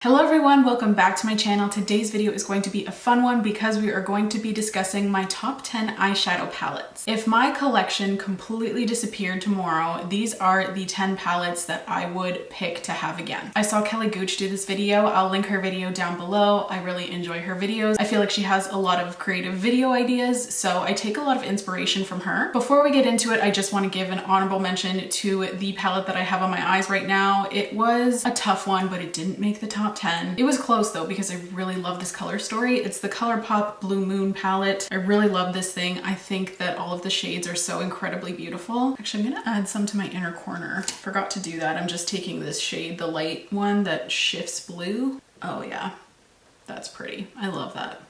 Hello everyone, welcome back to my channel. Today's video is going to be a fun one because we are going to be discussing my top 10 eyeshadow palettes. If my collection completely disappeared tomorrow, these are the 10 palettes that I would pick to have again. I saw Kelly Gooch do this video. I'll link her video down below. I really enjoy her videos. I feel like she has a lot of creative video ideas, so I take a lot of inspiration from her. Before we get into it, I just want to give an honorable mention to the palette that I have on my eyes right now. It was a tough one, but it didn't make the top 10. It was close though because I really love this color story. It's the ColourPop Blue Moon palette. I really love this thing. I think that all of the shades are so incredibly beautiful. Actually, I'm gonna add some to my inner corner. Forgot to do that. I'm just taking this shade, the light one that shifts blue. Oh yeah, that's pretty. I love that.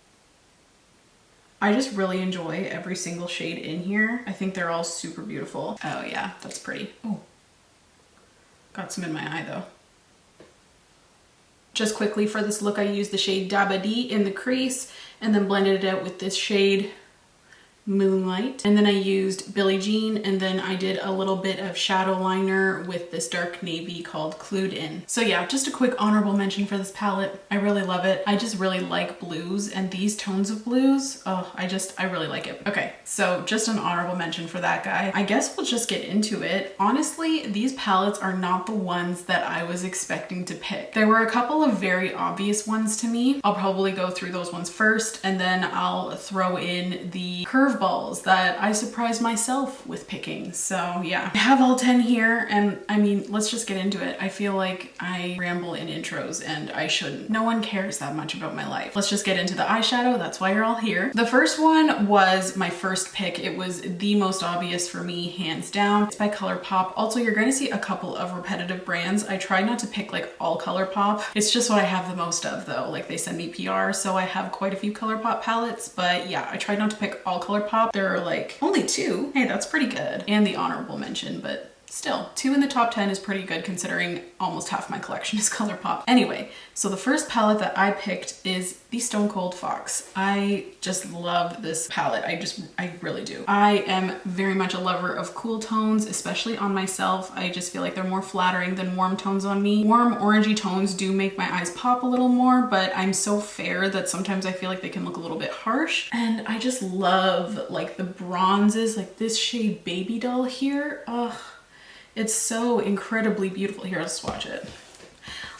I just really enjoy every single shade in here. I think they're all super beautiful. Oh yeah, that's pretty. Oh, got some in my eye though. Just quickly for this look, I used the shade Daba D in the crease and then blended it out with this shade Moonlight. And then I used Billie Jean, and then I did a little bit of shadow liner with this dark navy called Clued In. So yeah, just a quick honorable mention for this palette. I really love it. I just really like blues, and these tones of blues, oh, I really like it. Okay, so just an honorable mention for that guy. I guess we'll just get into it. Honestly, these palettes are not the ones that I was expecting to pick. There were a couple of very obvious ones to me. I'll probably go through those ones first, and then I'll throw in the curveballs that I surprised myself with picking. So yeah, I have all 10 here, and I mean, let's just get into it. I feel like I ramble in intros and I shouldn't. No one cares that much about my life. Let's just get into the eyeshadow. That's why you're all here. The first one was my first pick. It was the most obvious for me, hands down. It's by ColourPop. Also, you're going to see a couple of repetitive brands. I try not to pick like all ColourPop. It's just what I have the most of though. Like they send me PR, so I have quite a few ColourPop palettes, but yeah, I try not to pick all ColourPop. There are like only 2. Hey, that's pretty good. And the honorable mention, but still, 2 in the top 10 is pretty good considering almost half my collection is ColourPop. Anyway, so the first palette that I picked is the Stone Cold Fox. I just love this palette. I really do. I am very much a lover of cool tones, especially on myself. I just feel like they're more flattering than warm tones on me. Warm orangey tones do make my eyes pop a little more, but I'm so fair that sometimes I feel like they can look a little bit harsh. And I just love like the bronzes, like this shade Baby Doll here. Ugh. It's so incredibly beautiful. Here, let's swatch it.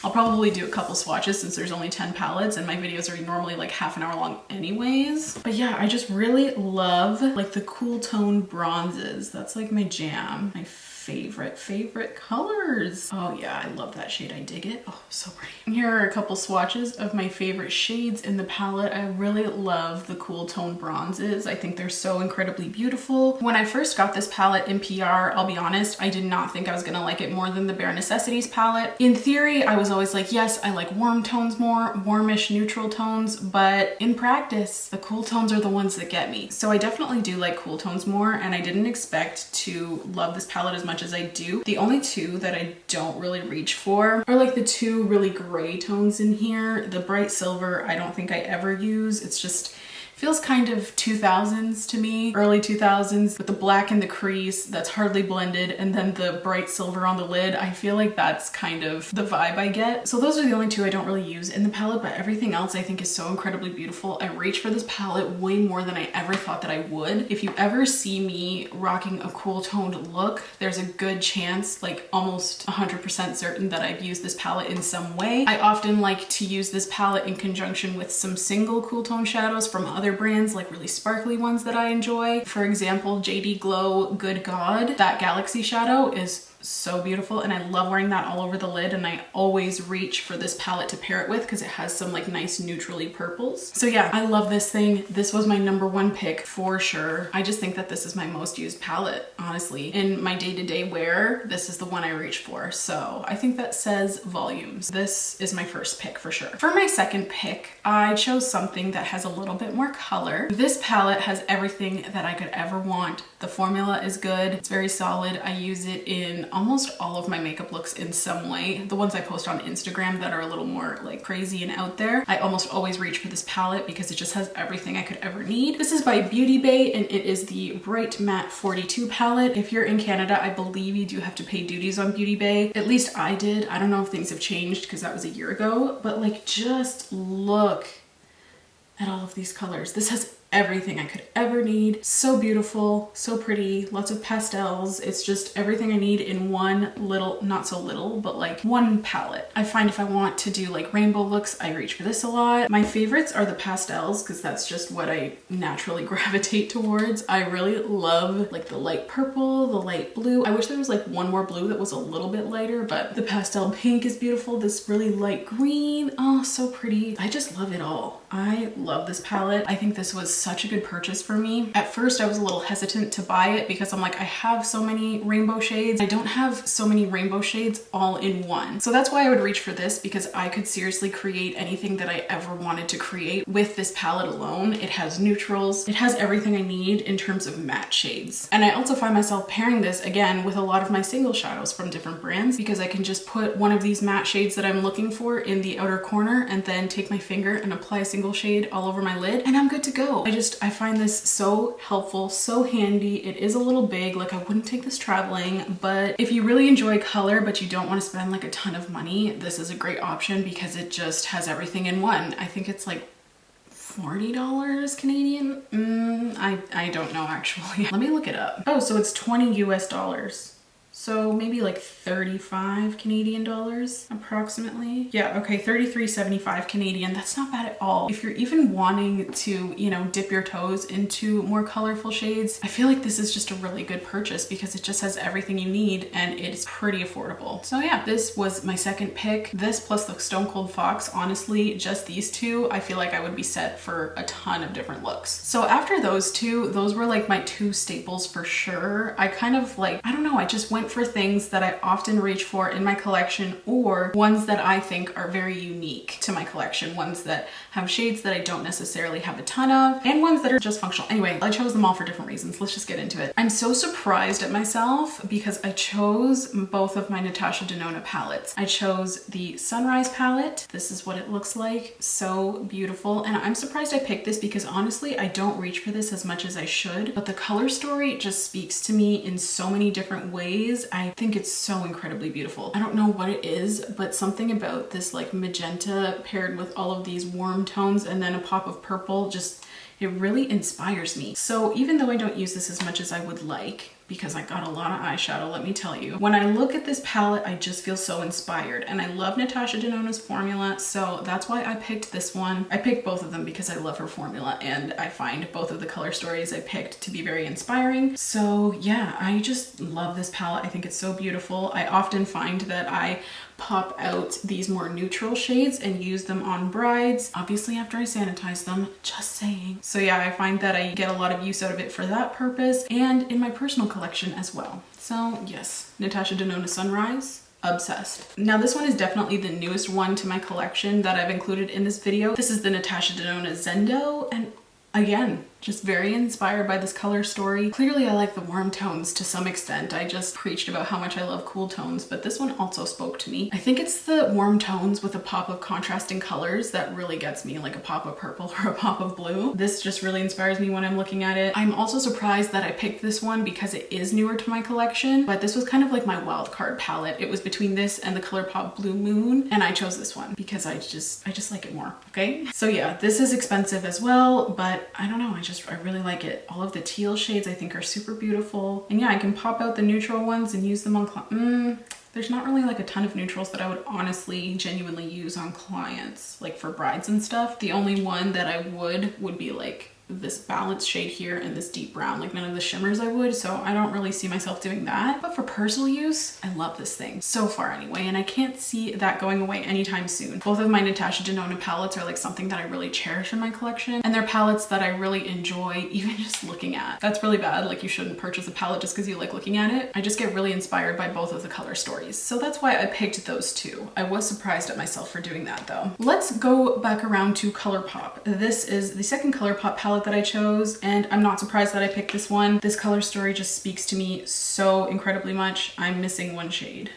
I'll probably do a couple swatches since there's only 10 palettes and my videos are normally like half an hour long anyways. But yeah, I just really love like the cool tone bronzes. That's like my jam. My favorite colors. Oh yeah, I love that shade. I dig it. Oh, so pretty. And here are a couple swatches of my favorite shades in the palette. I really love the cool tone bronzes. I think they're so incredibly beautiful. When I first got this palette in PR, I'll be honest, I did not think I was gonna like it more than the Bare Necessities palette. In theory, I was always like, yes, I like warm tones more, warmish neutral tones, but in practice, the cool tones are the ones that get me. So I definitely do like cool tones more, and I didn't expect to love this palette as much as I do. The only 2 that I don't really reach for are like the 2 really gray tones in here. The bright silver, I don't think I ever use. It's just feels kind of 2000s to me, early 2000s, with the black in the crease that's hardly blended and then the bright silver on the lid. I feel like that's kind of the vibe I get. So those are the only 2 I don't really use in the palette, but everything else I think is so incredibly beautiful. I reach for this palette way more than I ever thought that I would. If you ever see me rocking a cool toned look, there's a good chance, like almost 100% certain, that I've used this palette in some way. I often like to use this palette in conjunction with some single cool tone shadows from other brands, like really sparkly ones that I enjoy. For example, JD Glow Good God, that Galaxy shadow is so beautiful and I love wearing that all over the lid, and I always reach for this palette to pair it with because it has some like nice neutrally purples. So yeah, I love this thing. This was my #1 pick for sure. I just think that this is my most used palette, honestly. In my day-to-day wear, this is the one I reach for. So I think that says volumes. This is my first pick for sure. For my second pick, I chose something that has a little bit more color. This palette has everything that I could ever want. The formula is good. It's very solid. I use it in almost all of my makeup looks in some way. The ones I post on Instagram that are a little more like crazy and out there, I almost always reach for this palette because it just has everything I could ever need. This is by Beauty Bay and it is the Bright Matte 42 palette. If you're in Canada, I believe you do have to pay duties on Beauty Bay. At least I did. I don't know if things have changed because that was a year ago, but like just look at all of these colors. This has everything I could ever need. So beautiful, so pretty, lots of pastels. It's just everything I need in one little, not so little, but like one palette. I find if I want to do like rainbow looks, I reach for this a lot. My favorites are the pastels because that's just what I naturally gravitate towards. I really love like the light purple, the light blue. I wish there was like one more blue that was a little bit lighter, but the pastel pink is beautiful. This really light green, oh, so pretty. I just love it all. I love this palette. I think this was such a good purchase for me. At first I was a little hesitant to buy it because I'm like, I have so many rainbow shades. I don't have so many rainbow shades all in one. So that's why I would reach for this, because I could seriously create anything that I ever wanted to create with this palette alone. It has neutrals. It has everything I need in terms of matte shades. And I also find myself pairing this again with a lot of my single shadows from different brands because I can just put one of these matte shades that I'm looking for in the outer corner and then take my finger and apply a single shade all over my lid and I'm good to go. I find this so helpful, so handy. It is a little big, like I wouldn't take this traveling, but if you really enjoy color but you don't want to spend like a ton of money, this is a great option because it just has everything in one. I think it's like $40 Canadian. I don't know actually. Let me look it up. Oh, so it's 20 US dollars. So maybe like 35 Canadian dollars approximately. Yeah, okay, 33.75 Canadian. That's not bad at all. If you're even wanting to, you know, dip your toes into more colorful shades, I feel like this is just a really good purchase because it just has everything you need and it's pretty affordable. So yeah, this was my second pick. This plus the Stone Cold Fox, honestly, just these two, I feel like I would be set for a ton of different looks. So after those two, those were like my two staples for sure. I kind of like, I don't know, I just went for things that I often reach for in my collection or ones that I think are very unique to my collection, ones that have shades that I don't necessarily have a ton of and ones that are just functional. Anyway, I chose them all for different reasons. Let's just get into it. I'm so surprised at myself because I chose both of my Natasha Denona palettes. I chose the Sunrise palette. This is what it looks like. So beautiful. And I'm surprised I picked this because honestly, I don't reach for this as much as I should, but the color story just speaks to me in so many different ways. I think it's so incredibly beautiful. I don't know what it is, but something about this like magenta paired with all of these warm tones and then a pop of purple, just, it really inspires me. So even though I don't use this as much as I would like, because I got a lot of eyeshadow, let me tell you. When I look at this palette, I just feel so inspired and I love Natasha Denona's formula, so that's why I picked this one. I picked both of them because I love her formula and I find both of the color stories I picked to be very inspiring. So yeah, I just love this palette. I think it's so beautiful. I often find that I pop out these more neutral shades and use them on brides, obviously after I sanitize them, just saying. So yeah, I find that I get a lot of use out of it for that purpose and in my personal collection as well. So yes, Natasha Denona Sunrise, obsessed. Now this one is definitely the newest one to my collection that I've included in this video. This is the Natasha Denona Zendo, and again, just very inspired by this color story. Clearly I like the warm tones to some extent. I just preached about how much I love cool tones, but this one also spoke to me. I think it's the warm tones with a pop of contrasting colors that really gets me, like a pop of purple or a pop of blue. This just really inspires me when I'm looking at it. I'm also surprised that I picked this one because it is newer to my collection, but this was kind of like my wild card palette. It was between this and the ColourPop Blue Moon, and I chose this one because I just like it more, okay? So yeah, this is expensive as well, but I don't know, I really like it. All of the teal shades I think are super beautiful. And yeah, I can pop out the neutral ones and use them on there's not really like a ton of neutrals that I would honestly genuinely use on clients, like for brides and stuff. The only one that I would be like this balanced shade here and this deep brown, like none of the shimmers I would, so I don't really see myself doing that. But for personal use, I love this thing so far anyway, and I can't see that going away anytime soon. Both of my Natasha Denona palettes are like something that I really cherish in my collection, and they're palettes that I really enjoy even just looking at. That's really bad, like you shouldn't purchase a palette just because you like looking at it. I just get really inspired by both of the color stories, so that's why I picked those two. I was surprised at myself for doing that though. Let's go back around to ColourPop. This is the second ColourPop palette palette that I chose, and I'm not surprised that I picked this one. This color story just speaks to me so incredibly much. I'm missing one shade.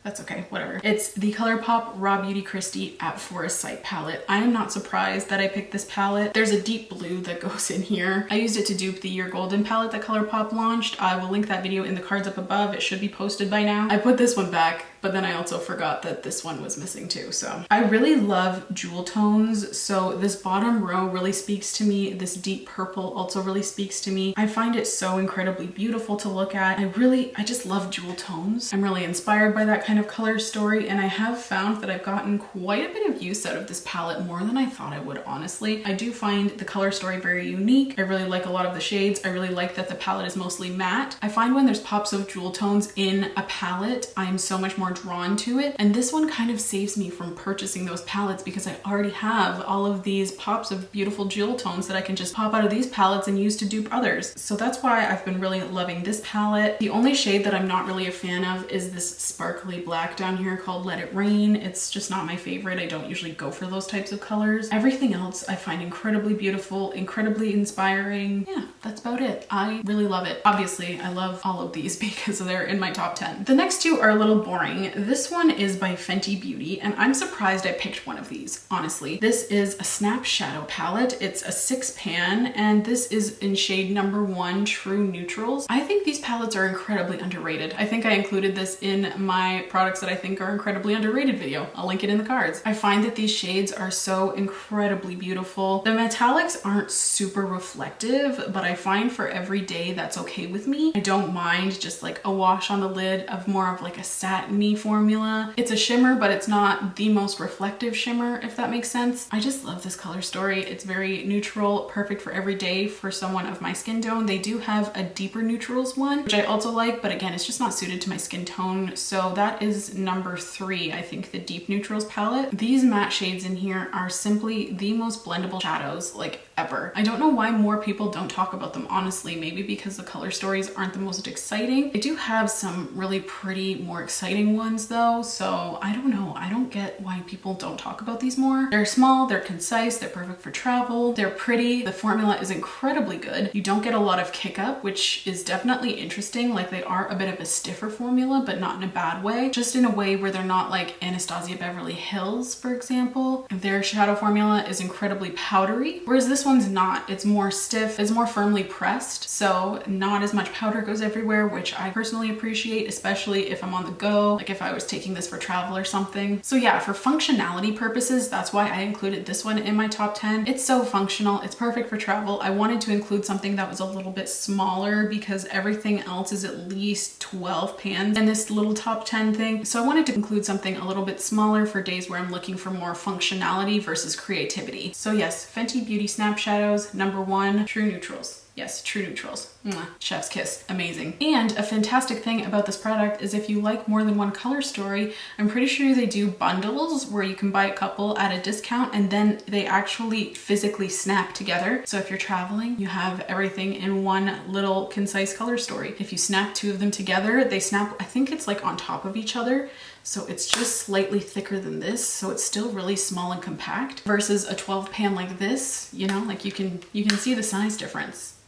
That's okay, whatever. It's the ColourPop Raw Beauty Kristi at Forest Sight palette. I am not surprised that I picked this palette. There's a deep blue that goes in here. I used it to dupe the Year Golden palette that ColourPop launched. I will link that video in the cards up above. It should be posted by now. I put this one back, but then I also forgot that this one was missing too, so. I really love jewel tones, so this bottom row really speaks to me. This deep purple also really speaks to me. I find it so incredibly beautiful to look at. I just love jewel tones. I'm really inspired by that kind of color story, and I have found that I've gotten quite a bit of use out of this palette, more than I thought I would, honestly. I do find the color story very unique. I really like a lot of the shades. I really like that the palette is mostly matte. I find when there's pops of jewel tones in a palette, I'm so much more drawn to it, and this one kind of saves me from purchasing those palettes because I already have all of these pops of beautiful jewel tones that I can just pop out of these palettes and use to dupe others. So that's why I've been really loving this palette. The only shade that I'm not really a fan of is this sparkly black down here called Let It Rain. It's just not my favorite. I don't usually go for those types of colors. Everything else I find incredibly beautiful, incredibly inspiring. Yeah, that's about it. I really love it. Obviously, I love all of these because they're in my top 10. The next two are a little boring. This one is by Fenty Beauty, and I'm surprised I picked one of these, honestly. This is a Snap Shadow palette. It's a 6-pan, and this is in shade number 1, True Neutrals. I think these palettes are incredibly underrated. I think I included this in my products that I think are incredibly underrated video. I'll link it in the cards. I find that these shades are so incredibly beautiful. The metallics aren't super reflective, but I find for every day that's okay with me. I don't mind just like a wash on the lid of more of like a satiny formula. It's a shimmer, but it's not the most reflective shimmer, if that makes sense. I just love this color story. It's very neutral, perfect for every day for someone of my skin tone. They do have a deeper neutrals one, which I also like, but again, it's just not suited to my skin tone. So that is number 3, I think, the deep neutrals palette. These matte shades in here are simply the most blendable shadows like ever. I don't know why more people don't talk about them, honestly. Maybe because the color stories aren't the most exciting. I do have some really pretty, more exciting ones though, so I don't know. I don't get why people don't talk about these more. They're small, they're concise, they're perfect for travel, they're pretty, the formula is incredibly good. You don't get a lot of kick up, which is definitely interesting. Like, they are a bit of a stiffer formula, but not in a bad way, just in a way where they're not like Anastasia Beverly Hills, for example. Their shadow formula is incredibly powdery, whereas this one's not. It's more stiff, it's more firmly pressed, so not as much powder goes everywhere, which I personally appreciate, especially if I'm on the go, like if I was taking this for travel or something. So yeah, for functionality purposes, that's why I included this one in my top 10. It's so functional, it's perfect for travel. I wanted to include something that was a little bit smaller because everything else is at least 12 pans in this little top 10 thing. So I wanted to include something a little bit smaller for days where I'm looking for more functionality versus creativity. So yes, Fenty Beauty Snap Shadows, number 1, True Neutrals. Yes, True Neutrals. Mwah. Chef's kiss. Amazing. And a fantastic thing about this product is if you like more than one color story, I'm pretty sure they do bundles where you can buy a couple at a discount and then they actually physically snap together. So if you're traveling, you have everything in one little concise color story. If you snap 2 of them together, they snap, I think it's like on top of each other. So it's just slightly thicker than this, so it's still really small and compact versus a 12 pan like this, you know, like you can see the size difference,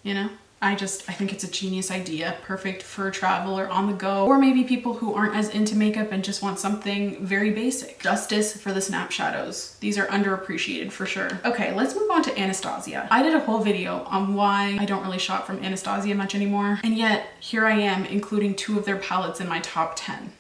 you know? I think it's a genius idea, perfect for travel or on the go, or maybe people who aren't as into makeup and just want something very basic. Justice for the Snap Shadows. These are underappreciated for sure. Okay, let's move on to Anastasia. I did a whole video on why I don't really shop from Anastasia much anymore, and yet here I am including 2 of their palettes in my top 10.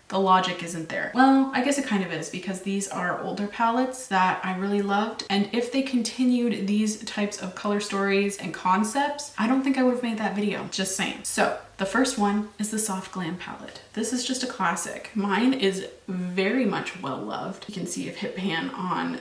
The logic isn't there. Well, I guess it kind of is because these are older palettes that I really loved. And if they continued these types of color stories and concepts, I don't think I would have made that video, just saying. So the first one is the Soft Glam palette. This is just a classic. Mine is very much well loved. You can see a hit pan on,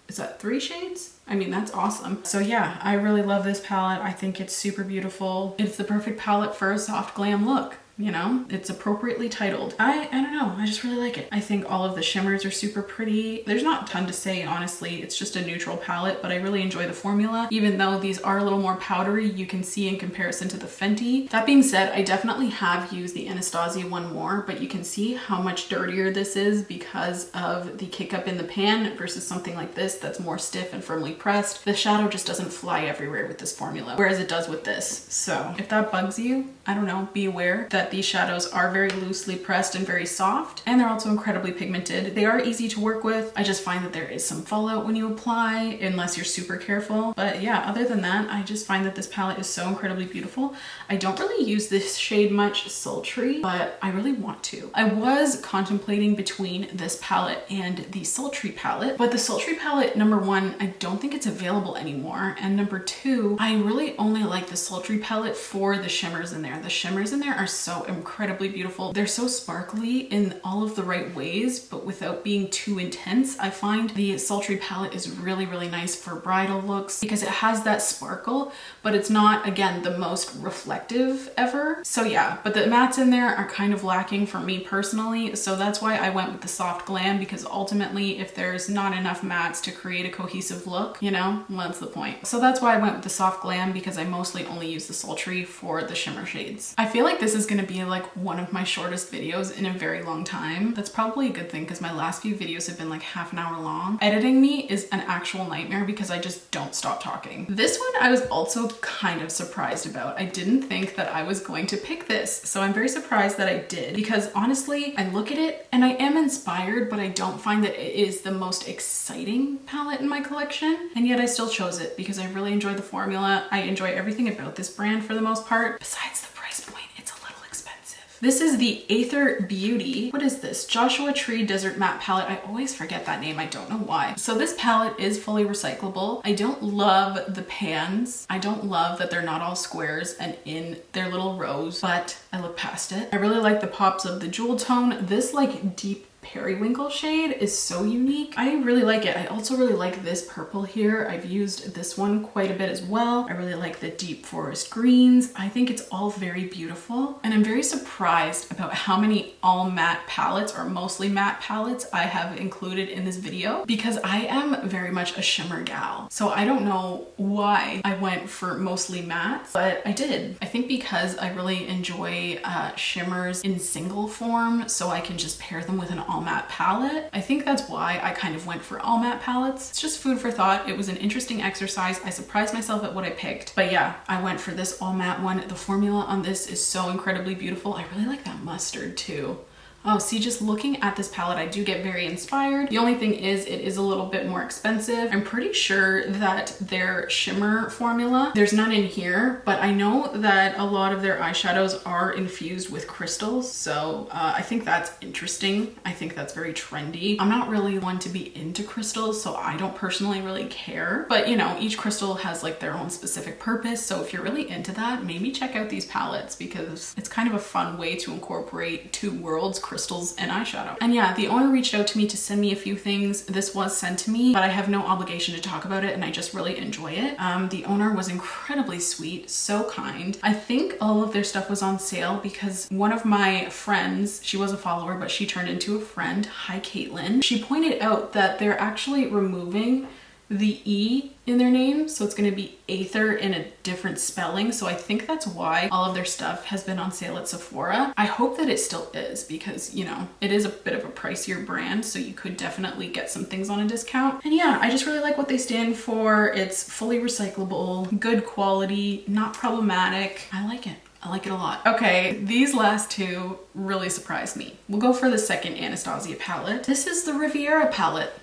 is that 3 shades? I mean, that's awesome. So yeah, I really love this palette. I think it's super beautiful. It's the perfect palette for a soft glam look. you know, it's appropriately titled. I don't know, I just really like it. I think all of the shimmers are super pretty. There's not a ton to say, honestly. It's just a neutral palette, but I really enjoy the formula. Even though these are a little more powdery, you can see in comparison to the Fenty. That being said, I definitely have used the Anastasia one more, but you can see how much dirtier this is because of the kick up in the pan versus something like this that's more stiff and firmly pressed. The shadow just doesn't fly everywhere with this formula, whereas it does with this. So if that bugs you, I don't know, be aware that these shadows are very loosely pressed and very soft, and they're also incredibly pigmented. They are easy to work with. I just find that there is some fallout when you apply, unless you're super careful. But yeah, other than that, I just find that this palette is so incredibly beautiful. I don't really use this shade much, Sultry, but I really want to. I was contemplating between this palette and the Sultry palette, but the Sultry palette, number one, I don't think it's available anymore, and number two, I really only like the Sultry palette for the shimmers in there. The shimmers in there are so incredibly beautiful. They're so sparkly in all of the right ways, but without being too intense. I find the Sultry palette is really, really nice for bridal looks because it has that sparkle, but it's not, again, the most reflective ever. So yeah, but the mattes in there are kind of lacking for me personally. So that's why I went with the soft glam, because ultimately if there's not enough mattes to create a cohesive look, you know, what's the point? So that's why I went with the soft glam, because I mostly only use the Sultry for the shimmer shades. I feel like this is going to be like one of my shortest videos in a very long time. That's probably a good thing because my last few videos have been like half an hour long. Editing me is an actual nightmare because I just don't stop talking. This one I was also kind of surprised about. I didn't think that I was going to pick this, so I'm very surprised that I did, because honestly, I look at it and I am inspired, but I don't find that it is the most exciting palette in my collection, and yet I still chose it because I really enjoy the formula. I enjoy everything about this brand for the most part, besides the price point. It's a little expensive. This is the Aether Beauty. What is this? Joshua Tree Desert Matte Palette. I always forget that name. I don't know why. So this palette is fully recyclable. I don't love the pans. I don't love that they're not all squares and in their little rows, but I look past it. I really like the pops of the jewel tone. This like deep periwinkle shade is so unique. I really like it. I also really like this purple here. I've used this one quite a bit as well. I really like the deep forest greens. I think it's all very beautiful, and I'm very surprised about how many all matte palettes, or mostly matte palettes, I have included in this video, because I am very much a shimmer gal. So I don't know why I went for mostly mattes, but I did. I think because I really enjoy shimmers in single form, so I can just pair them with an all matte palette. I think that's why I kind of went for all matte palettes. It's just food for thought. It was an interesting exercise. I surprised myself at what I picked, but yeah, I went for this all matte one. The formula on this is so incredibly beautiful. I really like that mustard too. Oh, see, just looking at this palette, I do get very inspired. The only thing is it is a little bit more expensive. I'm pretty sure that their shimmer formula, there's none in here, but I know that a lot of their eyeshadows are infused with crystals. So I think that's interesting. I think that's very trendy. I'm not really one to be into crystals, so I don't personally really care. But you know, each crystal has like their own specific purpose. So if you're really into that, maybe check out these palettes, because it's kind of a fun way to incorporate two worlds, crystals and eyeshadow. And yeah, the owner reached out to me to send me a few things. This was sent to me, but I have no obligation to talk about it, and I just really enjoy it. The owner was incredibly sweet, so kind. I think all of their stuff was on sale because one of my friends, she was a follower, but she turned into a friend. Hi, Caitlin. She pointed out that they're actually removing the E in their name, so it's going to be Athr in a different spelling. So I think that's why all of their stuff has been on sale at Sephora. I hope that it still is, because you know, it is a bit of a pricier brand, so you could definitely get some things on a discount. And yeah, I just really like what they stand for. It's fully recyclable, good quality, not problematic. I like it. I like it a lot. Okay, these last two really surprised me. We'll go for the second Anastasia palette. This is the Riviera palette.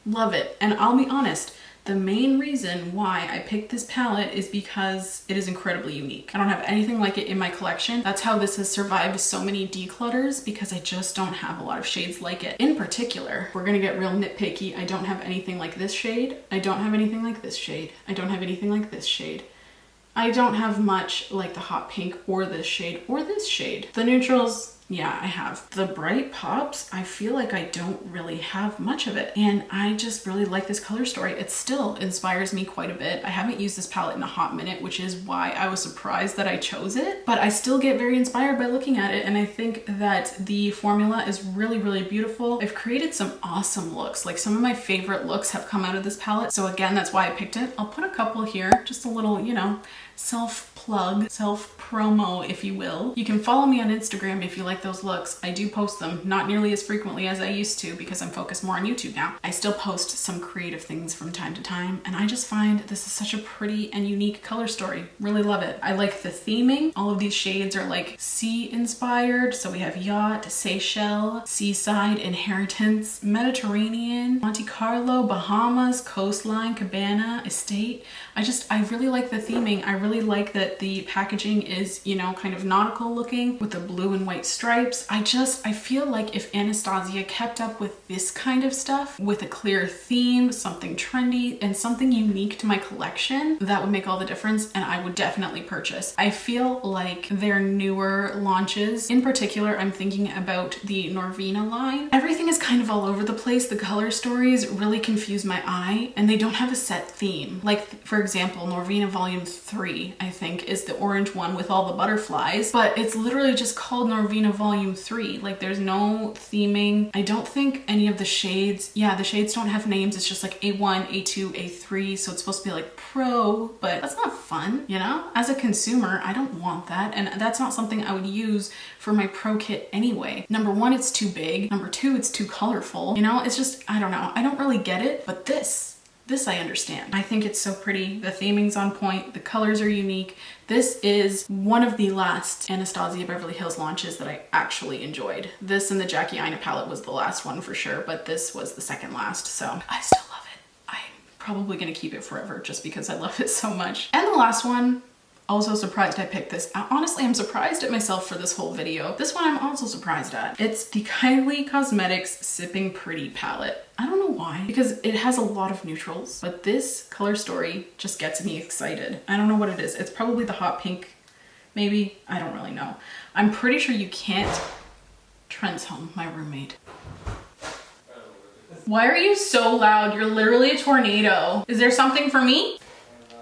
Love it. And I'll be honest, the main reason why I picked this palette is because it is incredibly unique. I don't have anything like it in my collection. That's how this has survived so many declutters, because I just don't have a lot of shades like it. In particular, we're gonna get real nitpicky. I don't have anything like this shade. I don't have anything like this shade. I don't have anything like this shade. I don't have much like the hot pink or this shade or this shade. The neutrals, Yeah, I have. The bright pops, I feel like I don't really have much of it. And I just really like this color story. It still inspires me quite a bit. I haven't used this palette in a hot minute, which is why I was surprised that I chose it. But I still get very inspired by looking at it. And I think that the formula is really, really beautiful. I've created some awesome looks. Like some of my favorite looks have come out of this palette. So again, that's why I picked it. I'll put a couple here, just a little, you know, self-plug, self-promo, if you will. You can follow me on Instagram if you like those looks. I do post them, not nearly as frequently as I used to because I'm focused more on YouTube now. I still post some creative things from time to time, and I just find this is such a pretty and unique color story. Really love it. I like the theming. All of these shades are like sea inspired. So we have Yacht, Seychelles, Seaside, Inheritance, Mediterranean, Monte Carlo, Bahamas, Coastline, Cabana, Estate. I really like the theming. I really like that the packaging is, you know, kind of nautical looking with the blue and white stripes. I feel like if Anastasia kept up with this kind of stuff with a clear theme, something trendy and something unique to my collection, that would make all the difference and I would definitely purchase. I feel like their newer launches, in particular, I'm thinking about the Norvina line. Everything is kind of all over the place. The color stories really confuse my eye and they don't have a set theme. Like, for example, Norvina Volume 3, I think, is the orange one with all the butterflies, but it's literally just called Norvina Volume 3. Like, there's no theming. I don't think any of the shades, yeah, the shades don't have names. It's just like A1, A2, A3, so it's supposed to be like pro, but that's not fun, you know? As a consumer, I don't want that, and that's not something I would use for my pro kit anyway. Number one, it's too big. Number two, it's too colorful. You know, it's just, I don't know. I don't really get it, but this I understand. I think it's so pretty. The theming's on point. The colors are unique. This is one of the last Anastasia Beverly Hills launches that I actually enjoyed. This and the Jackie Aina palette was the last one for sure, but this was the second last, so I still love it. I'm probably gonna keep it forever just because I love it so much. And the last one, also surprised I picked this. Honestly, I'm surprised at myself for this whole video. This one I'm also surprised at. It's the Kylie Cosmetics Sipping Pretty palette. I don't know why, because it has a lot of neutrals, but this color story just gets me excited. I don't know what it is. It's probably the hot pink, maybe. I don't really know. I'm pretty sure you can't. Trent's home, my roommate. Why are you so loud? You're literally a tornado. Is there something for me?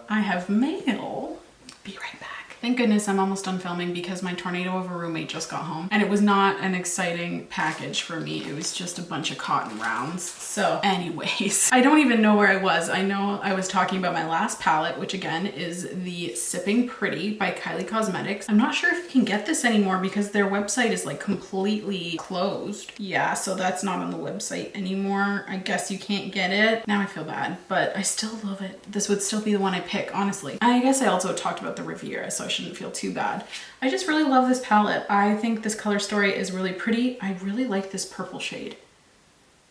I have mail. Be right back. Thank goodness I'm almost done filming because my tornado of a roommate just got home and it was not an exciting package for me. It was just a bunch of cotton rounds. So anyways, I don't even know where I was. I know I was talking about my last palette, which again is the Sipping Pretty by Kylie Cosmetics. I'm not sure if you can get this anymore because their website is like completely closed. Yeah, so that's not on the website anymore. I guess you can't get it. Now I feel bad, but I still love it. This would still be the one I pick, honestly. I guess I also talked about the Riviera, so I shouldn't feel too bad. I just really love this palette. I think this color story is really pretty. I really like this purple shade.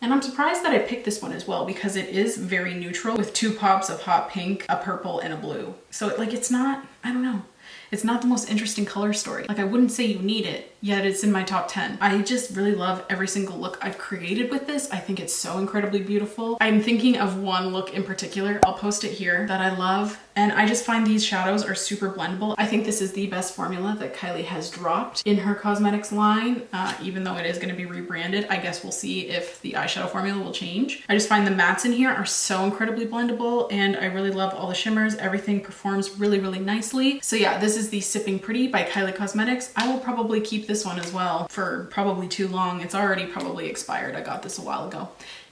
And I'm surprised that I picked this one as well because it is very neutral with two pops of hot pink, a purple, and a blue. So like it's not, I don't know. It's not the most interesting color story. Like I wouldn't say you need it, yet it's in my top 10. I just really love every single look I've created with this. I think it's so incredibly beautiful. I'm thinking of one look in particular. I'll post it here that I love. And I just find these shadows are super blendable. I think this is the best formula that Kylie has dropped in her cosmetics line, even though it is gonna be rebranded. I guess we'll see if the eyeshadow formula will change. I just find the mattes in here are so incredibly blendable and I really love all the shimmers. Everything performs really, really nicely. So yeah, this is the Sipping Pretty by Kylie Cosmetics. I will probably keep this one as well for probably too long. It's already probably expired. I got this a while ago.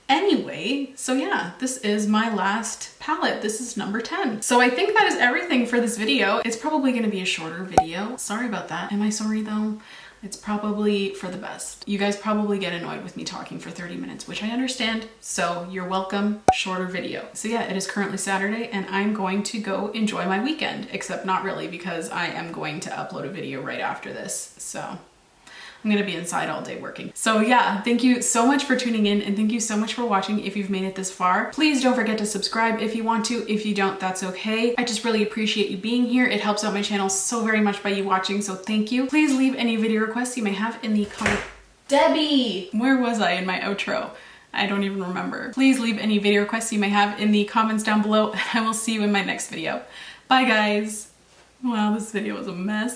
Anyway, so yeah, this is my last palette. This is number 10. So I think that is everything for this video. It's probably gonna be a shorter video. Sorry about that. Am I sorry though? It's probably for the best. You guys probably get annoyed with me talking for 30 minutes, which I understand. So you're welcome, shorter video. So yeah, it is currently Saturday and I'm going to go enjoy my weekend, except not really because I am going to upload a video right after this. So I'm gonna be inside all day working. So yeah, thank you so much for tuning in and thank you so much for watching if you've made it this far. Please don't forget to subscribe if you want to. If you don't, that's okay. I just really appreciate you being here. It helps out my channel so very much by you watching, so thank you. Please leave any video requests you may have in the comment. Debbie! Where was I in my outro? I don't even remember. Please leave any video requests you may have in the comments down below and I will see you in my next video. Bye guys! Wow, this video was a mess.